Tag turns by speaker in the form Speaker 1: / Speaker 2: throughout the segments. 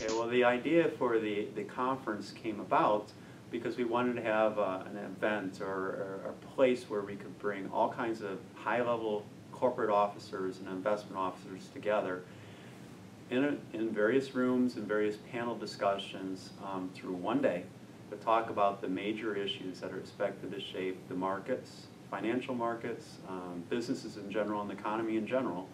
Speaker 1: Okay, well, the idea for the conference came about because we wanted to have an event or a place where we could bring all kinds of high-level corporate officers and investment officers together in various rooms and various panel discussions through one day to talk about the major issues that are expected to shape the markets, financial markets, businesses in general, and the economy in general,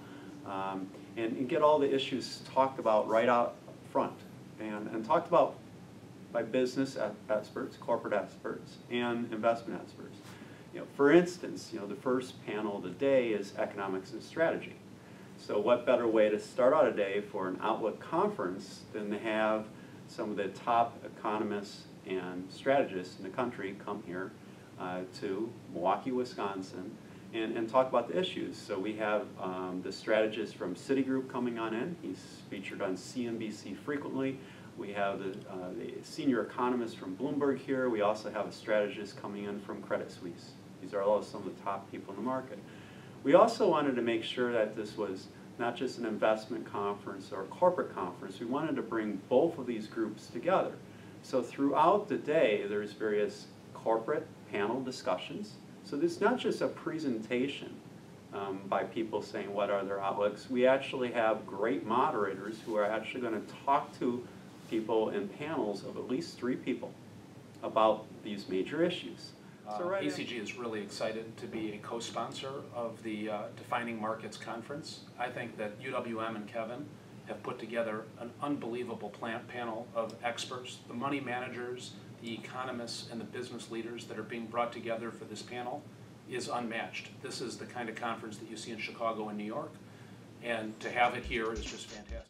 Speaker 1: and get all the issues talked about right out front and talked about by business experts, corporate experts, and investment experts. For instance, the first panel of the day is economics and strategy. So what better way to start out a day for an Outlook conference than to have some of the top economists and strategists in the country come here to Milwaukee, Wisconsin, and talk about the issues. So we have the strategist from Citigroup coming on in. He's featured on CNBC frequently. We have the senior economist from Bloomberg here. We also have a strategist coming in from Credit Suisse. These are all some of the top people in the market. We also wanted to make sure that this was not just an investment conference or a corporate conference. We wanted to bring both of these groups together. So throughout the day, there's various corporate panel discussions. So this is not just a presentation by people saying what are their outlooks. We actually have great moderators who are actually going to talk to people in panels of at least 3 people about these major issues.
Speaker 2: ECG is really excited to be a co-sponsor of the Defining Markets Conference. I think that UWM and Kevin have put together an unbelievable panel of experts, the money managers, the economists, and the business leaders that are being brought together for this panel is unmatched. This is the kind of conference that you see in Chicago and New York, and to have it here is just fantastic.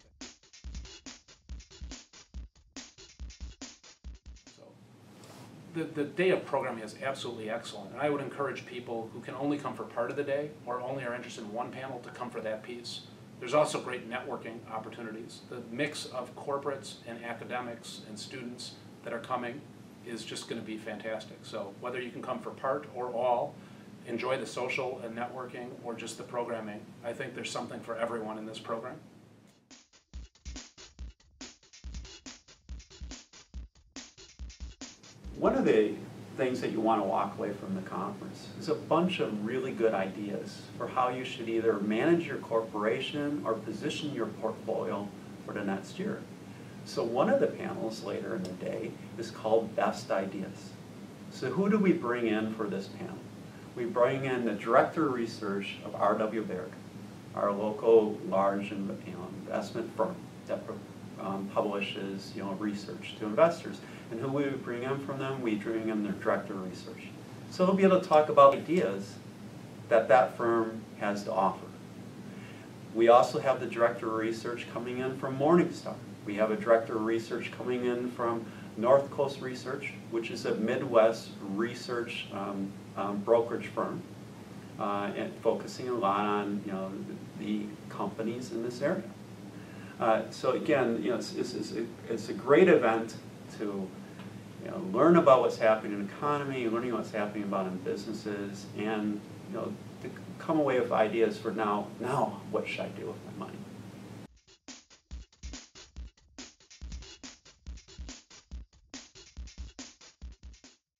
Speaker 2: The day of programming is absolutely excellent, and I would encourage people who can only come for part of the day or only are interested in one panel to come for that piece. There's also great networking opportunities. The mix of corporates and academics and students that are coming is just going to be fantastic. So whether you can come for part or all, enjoy the social and networking or just the programming, I think there's something for everyone in this program.
Speaker 1: One of the things that you want to walk away from the conference is a bunch of really good ideas for how you should either manage your corporation or position your portfolio for the next year. So one of the panels later in the day is called Best Ideas. So who do we bring in for this panel? We bring in the Director of Research of R.W. Baird, our local large investment firm that publishes research to investors. And who we bring in from them? We bring in their Director of Research. So they'll be able to talk about ideas that that firm has to offer. We also have the Director of Research coming in from Morningstar. We have a Director of Research coming in from North Coast Research, which is a Midwest research brokerage firm, and focusing a lot on the companies in this area. So again, it's a great event to learn about what's happening in the economy, learning what's happening about in businesses, and to come away with ideas for now what should I do with my money?